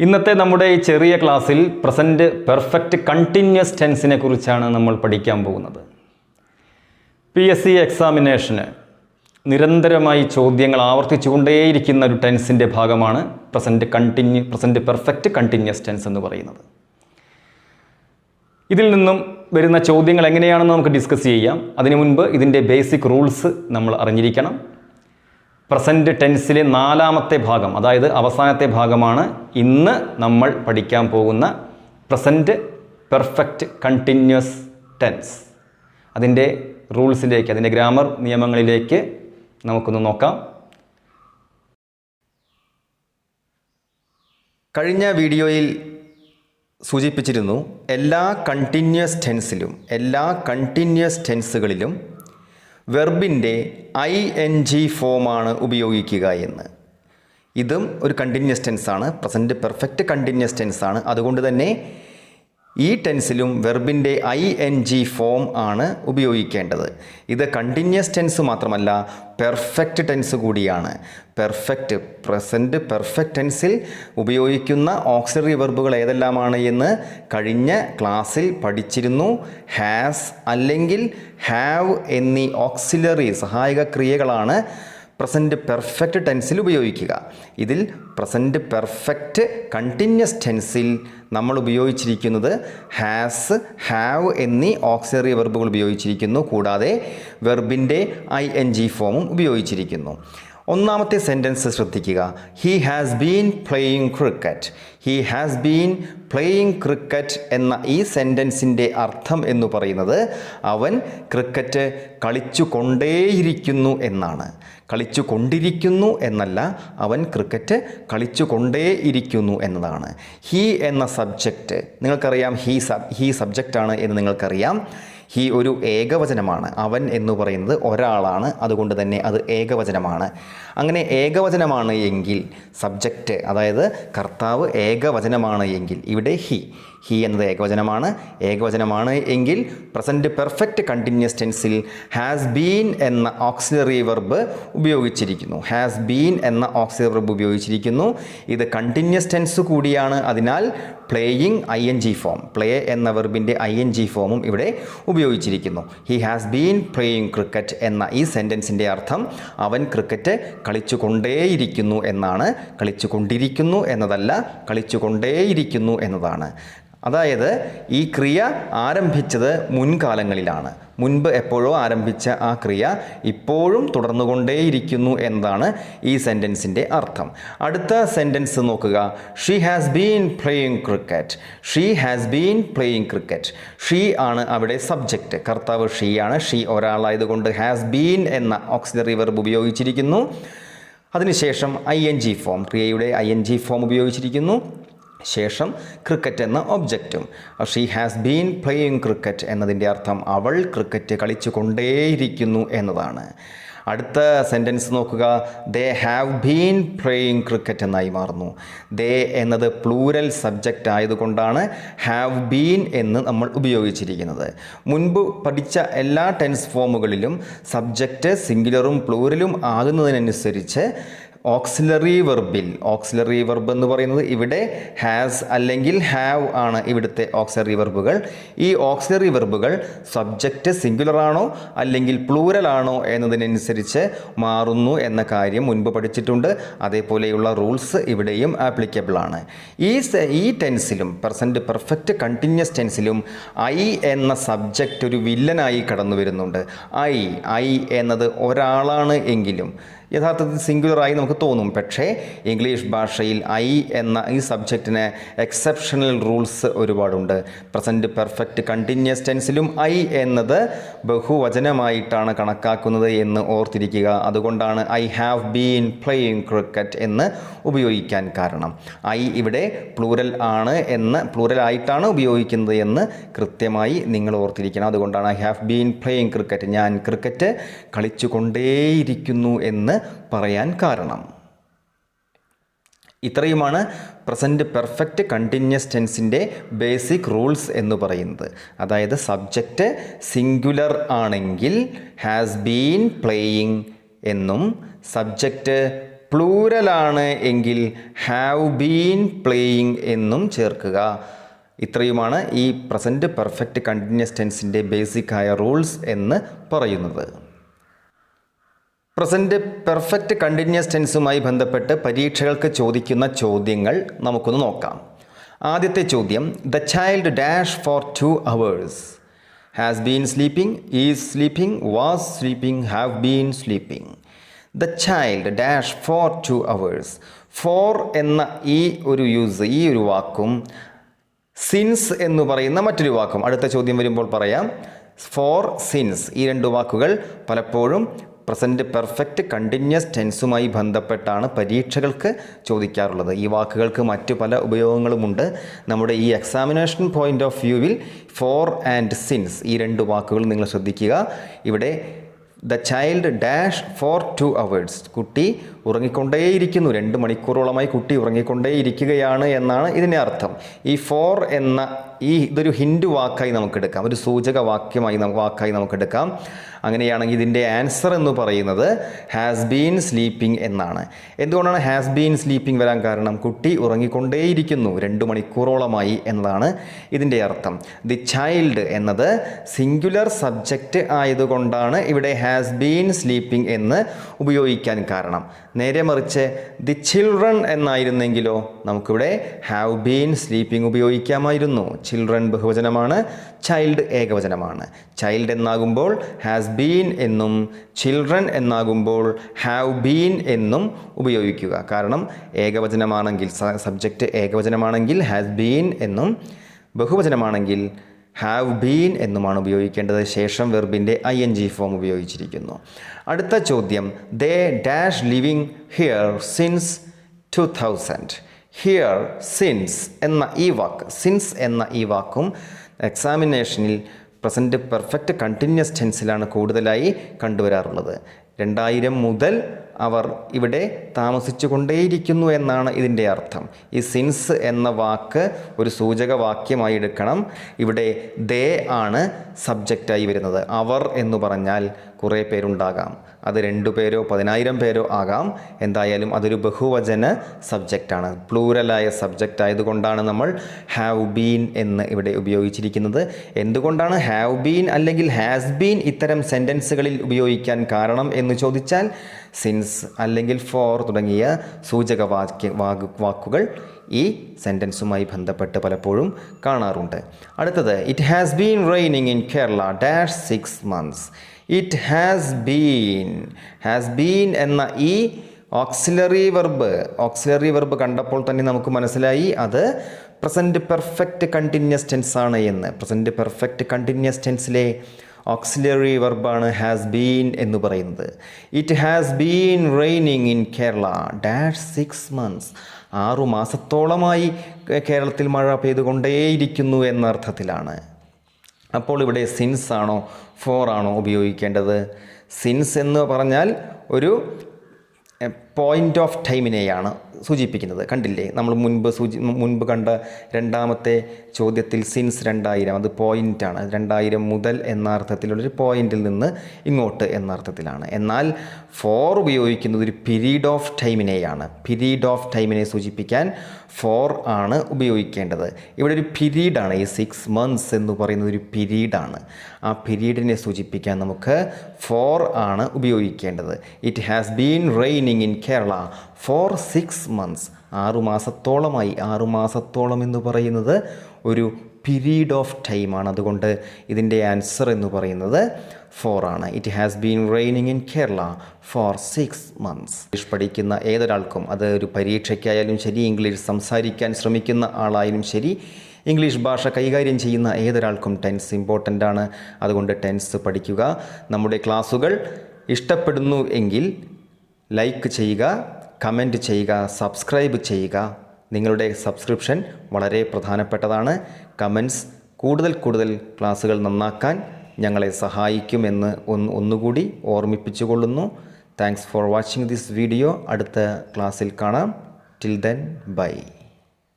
ഇന്നത്തെ നമ്മുടെ ഈ ചെറിയ ക്ലാസ്സിൽ പ്രസൻറ്റ് പെർഫെക്റ്റ് കണ്ടിന്യൂസ് ടെൻസിനെ കുറിച്ചാണ് നമ്മൾ പഠിക്കാൻ പോകുന്നത്. PSC എക്സാമിനേഷന് നിരന്തരമായി ചോദ്യങ്ങൾ ആവർത്തിച്ചുകൊണ്ടേയിരിക്കുന്ന ഒരു ടെൻസിൻ്റെ ഭാഗമാണ് പ്രസൻറ്റ് പെർഫെക്റ്റ് കണ്ടിന്യൂസ് ടെൻസ് എന്ന് പറയുന്നത്. ഇതിൽ നിന്നും വരുന്ന ചോദ്യങ്ങൾ എങ്ങനെയാണെന്ന് നമുക്ക് ഡിസ്കസ് ചെയ്യാം. അതിനു മുൻപ് ഇതിൻ്റെ ബേസിക് റൂൾസ് നമ്മൾ അറിഞ്ഞിരിക്കണം. പ്രസൻറ്റ് ടെൻസിലെ നാലാമത്തെ ഭാഗം, അതായത് അവസാനത്തെ ഭാഗമാണ് ഇന്ന് നമ്മൾ പഠിക്കാൻ പോകുന്ന പ്രസൻറ്റ് പെർഫെക്റ്റ് കണ്ടിന്യൂസ് ടെൻസ്. അതിൻ്റെ റൂൾസിലേക്ക്, അതിൻ്റെ ഗ്രാമർ നിയമങ്ങളിലേക്ക് നമുക്കൊന്ന് നോക്കാം. കഴിഞ്ഞ വീഡിയോയിൽ സൂചിപ്പിച്ചിരുന്നു, എല്ലാ കണ്ടിന്യൂസ് ടെൻസുകളിലും വെർബിൻ്റെ ING ഫോമാണ് ഉപയോഗിക്കുക എന്ന്. ഇതും ഒരു കണ്ടിന്യൂസ് ടെൻസാണ്, പ്രസൻറ്റ് പെർഫെക്റ്റ് കണ്ടിന്യൂസ് ടെൻസാണ്. അതുകൊണ്ട് തന്നെ ഈ ടെൻസിലും വെർബിൻ്റെ ING ഫോം ആണ് ഉപയോഗിക്കേണ്ടത്. ഇത് കണ്ടിന്യൂസ് ടെൻസ് മാത്രമല്ല, പെർഫെക്റ്റ് ടെൻസ് കൂടിയാണ്. പ്രസൻറ്റ് പെർഫെക്റ്റ് ടെൻസിൽ ഉപയോഗിക്കുന്ന ഓക്സിലറി വെർബുകൾ ഏതെല്ലാമാണ് എന്ന് കഴിഞ്ഞ ക്ലാസ്സിൽ പഠിച്ചിരുന്നു. ഹാസ് അല്ലെങ്കിൽ ഹാവ് എന്നീ ഓക്സിലറി സഹായക ക്രിയകളാണ് പ്രസൻറ്റ് പെർഫെക്റ്റ് ടെൻസിൽ ഉപയോഗിക്കുക. ഇതിൽ പ്രസൻറ്റ് പെർഫെക്റ്റ് കണ്ടിന്യൂസ് ടെൻസിൽ നമ്മൾ ഉപയോഗിച്ചിരിക്കുന്നത് ഹാസ്, ഹാവ് എന്നീ ഓക്സിലറി വെർബുകൾ ഉപയോഗിച്ചിരിക്കുന്നു. കൂടാതെ വെർബിൻ്റെ ING ഫോമും ഉപയോഗിച്ചിരിക്കുന്നു. ഒന്നാമത്തെ സെൻറ്റൻസ് ശ്രദ്ധിക്കുക. He has been playing cricket എന്ന ഈ സെൻറ്റൻസിൻ്റെ അർത്ഥം എന്ന് പറയുന്നത് അവൻ ക്രിക്കറ്റ് കളിച്ചു കൊണ്ടേയിരിക്കുന്നു എന്നാണ്. കളിച്ചു കൊണ്ടിരിക്കുന്നു എന്നല്ല, അവൻ ക്രിക്കറ്റ് കളിച്ചു കൊണ്ടേയിരിക്കുന്നു എന്നതാണ്. ഹി എന്ന സബ്ജക്റ്റ് നിങ്ങൾക്കറിയാം, ഹി സബ്ജക്റ്റാണ് എന്ന് നിങ്ങൾക്കറിയാം. ഹി ഒരു ഏകവചനമാണ്. അവൻ എന്ന് പറയുന്നത് ഒരാളാണ്, അതുകൊണ്ട് തന്നെ അത് ഏകവചനമാണ്. അങ്ങനെ ഏകവചനമാണ് എങ്കിൽ, സബ്ജക്റ്റ് അതായത് കർത്താവ് ഏകവചനമാണ് എങ്കിൽ, ഇവിടെ ഹി എന്നത് ഏകവചനമാണ് എങ്കിൽ പ്രസൻറ്റ് പെർഫെക്റ്റ് കണ്ടിന്യൂസ് ടെൻസിൽ ഹാസ് ബീൻ എന്ന ഓക്സിലറി വെർബ് ഉപയോഗിച്ചിരിക്കുന്നു. ഇത് കണ്ടിന്യൂസ് ടെൻസ് കൂടിയാണ്. അതിനാൽ പ്ലേയിങ് ING ഫോം, പ്ലേ എന്ന വെർബിൻ്റെ ING ഫോമും ഇവിടെ ഉപയോഗിച്ചിരിക്കുന്നു. He has been playing cricket എന്ന ഈ സെൻറ്റൻസിൻ്റെ അർത്ഥം അവൻ ക്രിക്കറ്റ് കളിച്ചു കൊണ്ടേയിരിക്കുന്നു എന്നാണ്. കളിച്ചു കൊണ്ടിരിക്കുന്നു എന്നതല്ല, കളിച്ചു കൊണ്ടേയിരിക്കുന്നു എന്നതാണ്. അതായത് ഈ ക്രിയ ആരംഭിച്ചത് മുൻകാലങ്ങളിലാണ്. മുൻപ് എപ്പോഴോ ആരംഭിച്ച ആ ക്രിയ ഇപ്പോഴും തുടർന്നുകൊണ്ടേയിരിക്കുന്നു എന്നതാണ് ഈ സെൻറ്റൻസിൻ്റെ അർത്ഥം. അടുത്ത സെൻറ്റൻസ് നോക്കുക. She has been playing cricket. She ആണ് അവിടെ സബ്ജക്റ്റ്, കർത്താവ് ഷീ ആണ്. ഷീ ഒരാളായതുകൊണ്ട് ഹാസ് ബീൻ എന്ന ഓക്സിലറി വെർബ് ഉപയോഗിച്ചിരിക്കുന്നു. അതിനുശേഷം ING ഫോം, ക്രിയയുടെ ING ഫോം ഉപയോഗിച്ചിരിക്കുന്നു. ശേഷം ക്രിക്കറ്റ് എന്ന ഒബ്ജക്റ്റും. She has been playing cricket എന്നതിൻ്റെ അർത്ഥം അവൾ ക്രിക്കറ്റ് കളിച്ചു കൊണ്ടേയിരിക്കുന്നു എന്നതാണ്. അടുത്ത സെൻറ്റൻസ് നോക്കുക. They have been playing cricket എന്നായി മാറുന്നു. ദേ എന്നത് പ്ലൂരൽ സബ്ജക്റ്റ് ആയതുകൊണ്ടാണ് ഹാവ് ബീൻ എന്ന് നമ്മൾ ഉപയോഗിച്ചിരിക്കുന്നത്. മുൻപ് പഠിച്ച എല്ലാ ടെൻസ് ഫോമുകളിലും സബ്ജക്റ്റ് സിംഗുലറും പ്ലൂരലും ആകുന്നതിനനുസരിച്ച് ഓക്സിലറി വെർബ് എന്ന് പറയുന്നത് ഇവിടെ ഹാസ് അല്ലെങ്കിൽ ഹാവ് ആണ് ഇവിടുത്തെ ഓക്സിലറി വെർബുകൾ. ഈ ഓക്സിലറി വെർബുകൾ സബ്ജക്റ്റ് സിംഗുലറാണോ അല്ലെങ്കിൽ പ്ലൂരലാണോ എന്നതിനനുസരിച്ച് മാറുന്നു എന്ന കാര്യം മുൻപ് പഠിച്ചിട്ടുണ്ട്. അതേപോലെയുള്ള റൂൾസ് ഇവിടെയും ആപ്ലിക്കബിൾ ആണ്. ഈ ടെൻസിലും പ്രസൻറ്റ് പെർഫെക്റ്റ് കണ്ടിന്യൂസ് ടെൻസിലും I എന്ന സബ്ജക്റ്റ് ഒരു വില്ലനായി കടന്നു വരുന്നുണ്ട്. I എന്നത് ഒരാളാണ് എങ്കിലും യഥാർത്ഥത്തിൽ സിംഗുലറായി നമുക്ക് തോന്നും. പക്ഷേ ഇംഗ്ലീഷ് ഭാഷയിൽ I എന്ന ഈ സബ്ജക്റ്റിന് എക്സെപ്ഷണൽ റൂൾസ് ഒരുപാടുണ്ട്. പ്രസൻറ്റ് പെർഫെക്റ്റ് കണ്ടിന്യൂസ് ടെൻസിലും I എന്നത് ബഹുവചനമായിട്ടാണ് കണക്കാക്കുന്നത് എന്ന് ഓർത്തിരിക്കുക. അതുകൊണ്ടാണ് I have been playing cricket എന്ന് ഉപയോഗിക്കാൻ കാരണം. I ഇവിടെ പ്ലൂരലായിട്ടാണ് ഉപയോഗിക്കുന്നത് എന്ന് കൃത്യമായി നിങ്ങൾ ഓർത്തിരിക്കണം. അതുകൊണ്ടാണ് I have been playing cricket, ഞാൻ ക്രിക്കറ്റ് കളിച്ചു കൊണ്ടേയിരിക്കുന്നു എന്ന് പറയാൻ കാരണം. ഇത്രയുമാണ് പ്രസൻറ്റ് പെർഫെക്റ്റ് കണ്ടിന്യൂസ് ടെൻസിൻ്റെ ബേസിക് റൂൾസ് എന്ന് പറയുന്നത്. അതായത് സബ്ജക്റ്റ് സിംഗുലർ ആണെങ്കിൽ ഹാസ് ബീൻ പ്ലേയിങ് എന്നും, സബ്ജക്റ്റ് പ്ലൂരലാണ് എങ്കിൽ ഹാവ് ബീൻ പ്ലേയിങ് എന്നും ചേർക്കുക. ഇത്രയുമാണ് ഈ പ്രസൻറ്റ് പെർഫെക്റ്റ് കണ്ടിന്യൂസ് ടെൻസിൻ്റെ ബേസിക്കായ റൂൾസ് എന്ന് പറയുന്നത്. പ്രസൻറ്റ് പെർഫെക്റ്റ് കണ്ടിന്യൂസ് ടെൻസുമായി ബന്ധപ്പെട്ട് പരീക്ഷകൾക്ക് ചോദിക്കുന്ന ചോദ്യങ്ങൾ നമുക്കൊന്ന് നോക്കാം. ആദ്യത്തെ ചോദ്യം, the child dash for 2 hours. Has been sleeping, is sleeping, was sleeping, have been sleeping. The child dash for 2 hours. For എന്ന ഈ ഒരു വാക്കും സിൻസ് എന്ന് പറയുന്ന മറ്റൊരു വാക്കും അടുത്ത ചോദ്യം വരുമ്പോൾ പറയാം. ഫോർ, സിൻസ്, ഈ 2 വാക്കുകൾ പലപ്പോഴും പ്രസൻറ്റ് പെർഫെക്റ്റ് കണ്ടിന്യൂസ് ടെൻസുമായി ബന്ധപ്പെട്ടാണ് പരീക്ഷകൾക്ക് ചോദിക്കാറുള്ളത്. ഈ വാക്കുകൾക്ക് മറ്റു പല ഉപയോഗങ്ങളുമുണ്ട്. നമ്മുടെ ഈ എക്സാമിനേഷൻ പോയിൻ്റ് ഓഫ് വ്യൂവിൽ ഫോർ ആൻഡ് സിൻസ് ഈ 2 വാക്കുകൾ നിങ്ങൾ ശ്രദ്ധിക്കുക. ഇവിടെ the child dash for 2 hours. കുട്ടി ഉറങ്ങിക്കൊണ്ടേയിരിക്കുന്നു, 2 മണിക്കൂറോളമായി കുട്ടി ഉറങ്ങിക്കൊണ്ടേയിരിക്കുകയാണ് എന്നാണ് ഇതിൻ്റെ അർത്ഥം. ഈ ഫോർ എന്ന ഇതൊരു ഹിൻഡ് വാക്കായി നമുക്കെടുക്കാം, ഒരു സൂചക വാക്കായി നമുക്കെടുക്കാം. അങ്ങനെയാണെങ്കിൽ ഇതിൻ്റെ ആൻസർ എന്ന് പറയുന്നത് ഹാസ് ബീൻ സ്ലീപ്പിംഗ് എന്നാണ്. എന്തുകൊണ്ടാണ് ഹാസ് ബീൻ സ്ലീപ്പിംഗ് വരാൻ കാരണം? കുട്ടി ഉറങ്ങിക്കൊണ്ടേയിരിക്കുന്നു 2 മണിക്കൂറോളമായി എന്നതാണ് ഇതിൻ്റെ അർത്ഥം. ദി ചൈൽഡ് എന്നത് സിംഗുലർ സബ്ജക്റ്റ് ആയതുകൊണ്ടാണ് ഇവിടെ ഹാസ് ബീൻ സ്ലീപ്പിംഗ് എന്ന് ഉപയോഗിക്കാൻ കാരണം. നേരെ മറിച്ച് ദി ചിൽഡ്രൻ എന്നായിരുന്നെങ്കിലോ നമുക്കിവിടെ ഹാവ് ബീൻ സ്ലീപ്പിംഗ് ഉപയോഗിക്കാമായിരുന്നു. ചിൽഡ്രൻ ബഹുവചനമാണ്, ചൈൽഡ് ഏകവചനമാണ്. ചൈൽഡ് എന്നാകുമ്പോൾ ഹാസ് ബീൻ എന്നും ചിൽഡ്രൻ എന്നാകുമ്പോൾ ഹാവ് ബീൻ എന്നും ഉപയോഗിക്കുക. കാരണം ഏകവചനമാണെങ്കിൽ, സബ്ജക്റ്റ് ഏകവചനമാണെങ്കിൽ ഹാസ് ബീൻ എന്നും, ബഹുവചനമാണെങ്കിൽ ഹാവ് ബീൻ എന്നുമാണ് ഉപയോഗിക്കേണ്ടത്. ശേഷം വെർബിൻ്റെ ING ഫോം ഉപയോഗിച്ചിരിക്കുന്നു. അടുത്ത ചോദ്യം, they dash living here since 2000. Here, since എന്ന ഈ വാക്കും എക്സാമിനേഷനിൽ പ്രസൻറ്റ് പെർഫെക്റ്റ് കണ്ടിന്യൂസ് ടെൻസിലാണ് കൂടുതലായി കണ്ടുവരാറുള്ളത്. 2000 മുതൽ അവർ ഇവിടെ താമസിച്ചു കൊണ്ടേയിരിക്കുന്നു എന്നാണ് ഇതിൻ്റെ അർത്ഥം. ഈ സിൻസ് എന്ന വാക്ക് ഒരു സൂചക വാക്യമായി എടുക്കണം. ഇവിടെ ദേ ആണ് സബ്ജക്റ്റായി വരുന്നത്. അവർ എന്ന് പറഞ്ഞാൽ കുറേ പേരുണ്ടാകാം, അത് 2 പേരോ 10,000 പേരോ ആകാം. എന്തായാലും അതൊരു ബഹുവചന സബ്ജക്റ്റാണ്, പ്ലൂരലായ സബ്ജക്റ്റ് ആയതുകൊണ്ടാണ് നമ്മൾ ഹാവ് ബീൻ എന്ന് ഇവിടെ ഉപയോഗിച്ചിരിക്കുന്നത്. എന്തുകൊണ്ടാണ് ഹാവ് ബീൻ അല്ലെങ്കിൽ ഹാസ് ബീൻ ഇത്തരം സെൻറ്റൻസുകളിൽ ഉപയോഗിക്കാൻ കാരണം എന്ന് ചോദിച്ചാൽ സിൻസ് അല്ലെങ്കിൽ ഫോർ തുടങ്ങിയ സൂചക വാക്കുകൾ ഈ സെൻറ്റൻസുമായി ബന്ധപ്പെട്ട് പലപ്പോഴും കാണാറുണ്ട്. അടുത്തത്, it has been raining in Kerala dash 6 months. It has been എന്ന ഈ ഓക്സിലറി വെർബ് കണ്ടപ്പോൾ തന്നെ നമുക്ക് മനസ്സിലായി അത് പ്രസൻറ്റ് പെർഫെക്റ്റ് കണ്ടിന്യൂസ് ടെൻസ് ആണ് എന്ന്. പ്രസൻറ്റ് പെർഫെക്റ്റ് കണ്ടിന്യൂസ് ടെൻസിലെ ഓക്സിലറി വെർബാണ് ഹാസ് ബീൻ എന്ന് പറയുന്നത്. It has been raining in Kerala dash 6 months. 6 മാസത്തോളമായി കേരളത്തിൽ മഴ പെയ്തുകൊണ്ടേയിരിക്കുന്നു എന്ന അർത്ഥത്തിലാണ്. അപ്പോൾ ഇവിടെ സിൻസ് ആണോ ഫോർ ആണോ ഉപയോഗിക്കേണ്ടത്? സിൻസ് എന്ന് പറഞ്ഞാൽ ഒരു പോയിൻ്റ് ഓഫ് ടൈമിനെയാണ് സൂചിപ്പിക്കുന്നത്. കണ്ടില്ലേ, നമ്മൾ മുൻപ് കണ്ട രണ്ടാമത്തെ ചോദ്യത്തിൽ സിൻസ് 2000 അത് പോയിൻ്റാണ്. 2000 മുതൽ എന്ന അർത്ഥത്തിലുള്ളൊരു പോയിന്റിൽ നിന്ന് ഇങ്ങോട്ട് എന്ന അർത്ഥത്തിലാണ്. എന്നാൽ ഫോർ ഉപയോഗിക്കുന്നത് ഒരു പീരീഡ് ഓഫ് ടൈമിനെയാണ്. പീരീഡ് ഓഫ് ടൈമിനെ സൂചിപ്പിക്കാൻ ഫോർ ആണ് ഉപയോഗിക്കേണ്ടത്. ഇവിടെ ഒരു പീരീഡാണ്, ഈ 6 months എന്ന് പറയുന്നത് ഒരു പീരീഡാണ്. ആ പീരീഡിനെ സൂചിപ്പിക്കാൻ നമുക്ക് ഫോർ ആണ് ഉപയോഗിക്കേണ്ടത്. It has been raining in Kerala for 6 months. 6 മാസത്തോളമായി. 6 മാസത്തോളം എന്ന് പറയുന്നത് ഒരു പീരീഡ് ഓഫ് ടൈമാണ്. അതുകൊണ്ട് ഇതിൻ്റെ ആൻസർ എന്ന് പറയുന്നത് ഫോർ ആണ്. It has been raining in Kerala for 6 months. English പഠിക്കുന്ന ഏതൊരാൾക്കും, അത് ഒരു പരീക്ഷയ്ക്കായാലും ശരി, ഇംഗ്ലീഷ് സംസാരിക്കാൻ ശ്രമിക്കുന്ന ആളായാലും ശരി, ഇംഗ്ലീഷ് ഭാഷ കൈകാര്യം ചെയ്യുന്ന ഏതൊരാൾക്കും ടെൻസ് ഇമ്പോർട്ടൻ്റ് ആണ്. അതുകൊണ്ട് ടെൻസ് പഠിക്കുക. നമ്മുടെ ക്ലാസ്സുകൾ ഇഷ്ടപ്പെടുന്നു എങ്കിൽ ലൈക്ക് ചെയ്യുക, കമൻറ്റ് ചെയ്യുക, സബ്സ്ക്രൈബ് ചെയ്യുക. നിങ്ങളുടെ സബ്സ്ക്രിപ്ഷൻ വളരെ പ്രധാനപ്പെട്ടതാണ്. കമൻറ്റ്സ് കൂടുതൽ ക്ലാസ്സുകൾ നന്നാക്കാൻ ഞങ്ങളെ സഹായിക്കുമെന്ന് ഒന്നുകൂടി ഓർമ്മിപ്പിച്ചുകൊള്ളുന്നു. Thanks for watching this video. അടുത്ത ക്ലാസ്സിൽ കാണാം. Till then by.